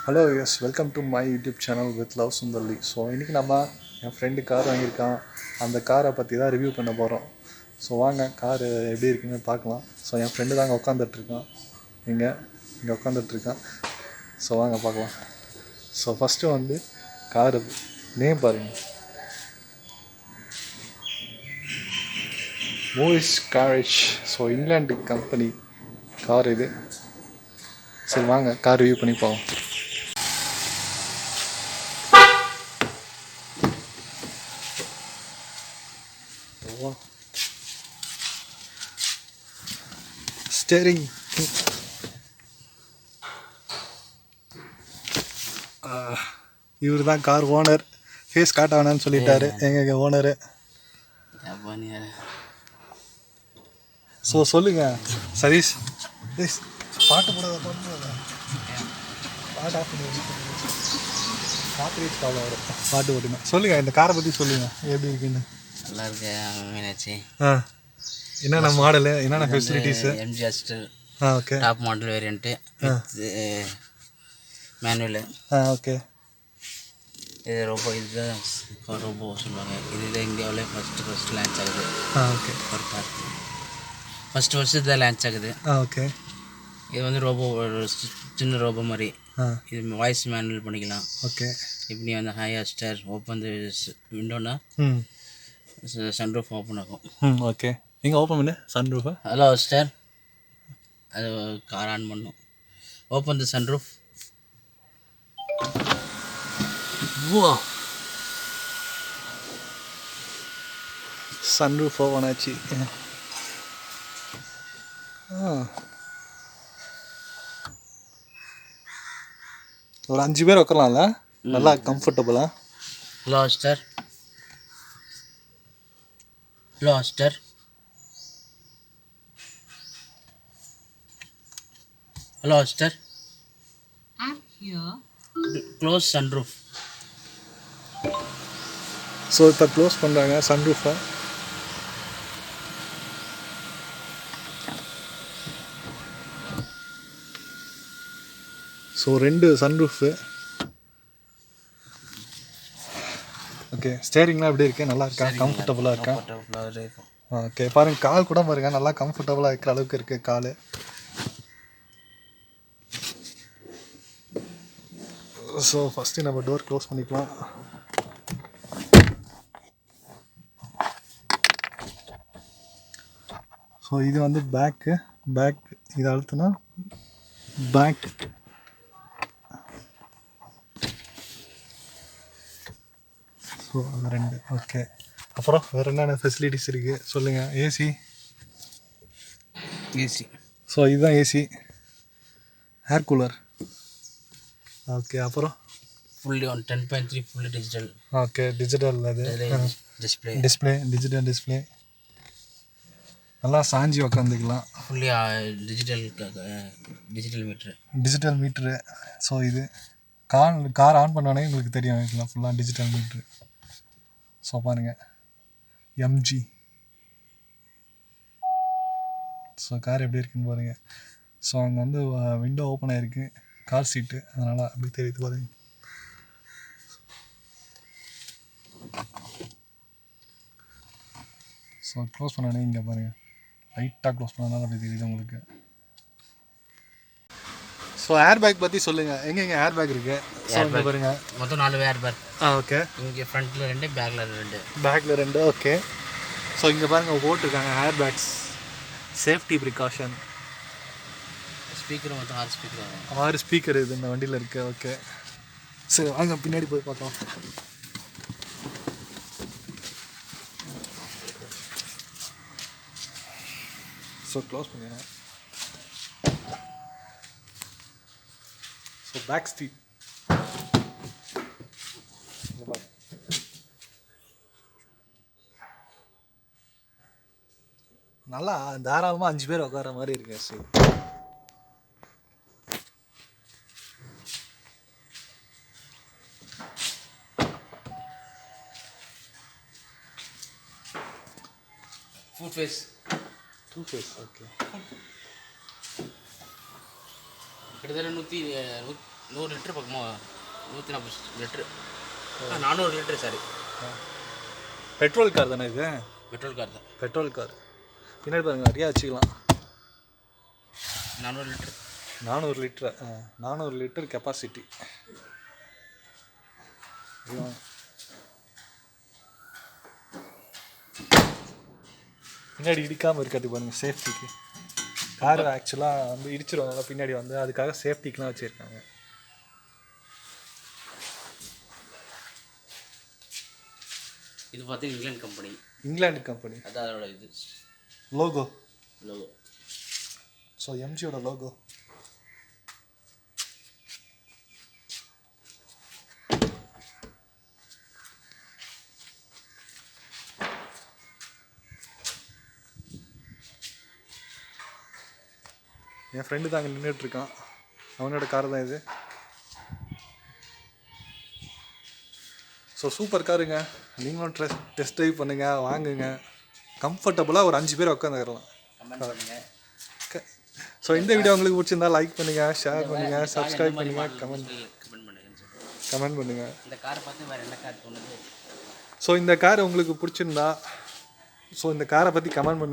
Hello yes welcome to my YouTube channel with love Sundarli. So இன்றைக்கி நம்ம என் friend car வாங்கியிருக்கான். அந்த காரை பற்றி தான் ரிவ்யூ பண்ண போகிறோம். ஸோ வாங்க கார் எப்படி இருக்குன்னு பார்க்கலாம். ஸோ என் ஃப்ரெண்டு தாங்க உட்காந்துட்ருக்கான். இங்கே உட்காந்துட்ருக்கான். ஸோ வாங்க பார்க்கலாம். ஸோ ஃபஸ்ட்டு வந்து காரு நேம் பாருங்கள், movies garage. So England company car இது. சரி வாங்க கார் ரிவ்யூ பண்ணி போவோம். ஸ்டேரிங் இவர் தான் கார் ஓனர். ஃபேஸ் காட்ட வேணான்னு சொல்லிட்டாரு எங்க ஓனரு. ஸோ சொல்லுங்க சதீஷ். பாட்டு போடாத பாட்டு ஆஃப் பண்ணி பாட்டு ரீச் ப்ராப்ளம் வரும். பாட்டு போட்டுங்க. சொல்லுங்கள் இந்த காரை பற்றி சொல்லுங்கள் எப்படி இருக்குன்னு. நல்லா இருக்கு மீனாட்சி. என்னென்ன மாடலு, என்னென்ன facilities? MG Astor okay. Top model variant manual. Okay. இது ரொம்ப இதுதான் ரொம்ப சொல்லுவாங்க. இதுதான் இந்தியாவிலே ஃபஸ்ட்டு லான்ச் ஆகுது. ஓகே. ஒரு கார் ஃபஸ்ட்டு இதுதான் லான்ச் ஆகுது. ஓகே. இது வந்து ரோபோ, சின்ன ரோபோ மாதிரி. இது வாய்ஸ் மேனுவல் பண்ணிக்கலாம். ஓகே. இப்படி வந்து ஹை அஸ்டர் ஓப்பன் விண்டோனா சன்ரூஃப் ஓப்பன் ஆகும். ஓகே. நீங்கள் ஓப்பன் பண்ணு சன்ரூஃபா. ஹலோ அஸ்டர், அது கார் ஆன் பண்ணும். Open the sunroof. Sunroof open ஆச்சு. ஒரு 5 பேர் உட்காரலாம்ல, நல்லா கம்ஃபர்டபுளா. Hello Astor, hello Astor, hello Astor, I'm here. Close sunroof. So இப்போ க்ளோஸ் பண்ணுறாங்க சன்ரூஃபை. So 2 sunroof. ஓகே. ஸ்டேரிங்லாம் எப்படி இருக்கு? நல்லா இருக்கா? கம்ஃபர்டபுளாக இருக்கா? ஓகே. பாருங்கள் கால் கூட பாருங்க, நல்லா கம்ஃபர்டபுளாக இருக்கிற அளவுக்கு இருக்குது கால். ஸோ ஃபஸ்ட்டு நம்ம டோர் க்ளோஸ் பண்ணிக்கலாம். ஸோ இது வந்து பேக் இதை அழுத்துனா பேக். ஸோ அது 2. ஓகே. அப்புறம் வேறு என்னென்ன ஃபெசிலிட்டிஸ் இருக்குது சொல்லுங்கள். ஏசி. ஸோ இதுதான் ஏசி. Air cooler. ஓகே. அப்புறம் fully on 10.3 fully digital. Okay. Digital அது டிஸ்பிளே டிஜிட்டல் டிஸ்பிளே. நல்லா சாஞ்சி உக்காந்துக்கலாம். Fully digital meter. ஸோ இது கார் ஆன் பண்ணோடனே உங்களுக்கு தெரியும், இதெல்லாம் ஃபுல்லாக டிஜிட்டல் மீட்ரு. ஸோ பாருங்கள் எம்ஜி. ஸோ கார் எப்படி இருக்குன்னு பாருங்கள். ஸோ அங்கே வந்து விண்டோ ஓப்பன் ஆகிருக்கு, கார் சீட்டு, அதனால் அப்படி தெரியுது பாருங்கள். ஸோ க்ளோஸ் பண்ணோடனே இங்கே பாருங்கள், லைட்டாக க்ளோஸ் பண்ணனால அப்படி தெரியுது உங்களுக்கு. ஸோ ஏர் பேக் பற்றி சொல்லுங்கள். எங்கெங்கே ஏர் பேக் இருக்குது? ஏர் பேக் பாருங்கள், மொத்தம் 4 ஏர் பேக். ஓகே. இங்கே ஃப்ரண்ட்டில் 2, பேக்கில் 2. ஓகே. ஸோ இங்கே பாருங்கள் போட்டிருக்காங்க air bags, safety precaution. Speaker மொத்தம் 6 ஸ்பீக்கர் வரும். 6 ஸ்பீக்கர் இது இந்த வண்டியில் இருக்குது. ஓகே. சரி வாங்க பின்னாடி போய் பார்க்கலாம். ஸோ க்ளோஸ் பண்ணிடுறேன். ஸோ பேக் ஸ்டீட் நல்லா தாராளமாக 5 பேர் உட்கார மாதிரி இருக்கு. So full space. ஓகே. கிட்டத்தட்ட 100 லிட்டர் பக்கமாக 140 litre 400 litre sorry. Petrol car தானே இது? பெட்ரோல் கார் தான். Petrol car. பின்னாடி பாருங்க நிறையா வச்சுக்கலாம். 400 லிட்டரு. 400 litre 400 litre capacity. பின்னாடி இடிக்காமல் இருக்காது பாருங்கள் சேஃப்டிக்கு. கார் ஆக்சுவலாக வந்து இடிச்சிருவாங்க பின்னாடி வந்து, அதுக்காக சேஃப்டிக்கெலாம் வச்சுருக்காங்க. இது பார்த்தீங்கன்னா இங்கிலாந்து கம்பெனி. இங்கிலாந்து கம்பெனி. அதான் அதோட இது லோகோ. லோகோ. ஸோ எம்ஜியோட லோகோ. என் ஃப்ரெண்டு தான் அங்கே நின்றுட்டுருக்கான். அவனோட கார் தான் இது. ஸோ சூப்பர் காருங்க. நீங்களும் டெஸ்ட் ட்ரைவ் பண்ணுங்கள், வாங்குங்க. கம்ஃபர்டபுளாக ஒரு 5 பேர் உட்காந்துக்கலாம். ஸோ இந்த வீடியோ உங்களுக்கு பிடிச்சிருந்தா லைக் பண்ணுங்கள், ஷேர் பண்ணுங்கள், சப்ஸ்கிரைப் பண்ணுங்கள், கமெண்ட் பண்ணுங்கள். இந்த காரை பார்த்து வேறு என்ன கார் தோணுது? ஸோ இந்த கார் உங்களுக்கு பிடிச்சிருந்தா இந்த காரை பற்றி கமெண்ட் பண்ணுங்கள்.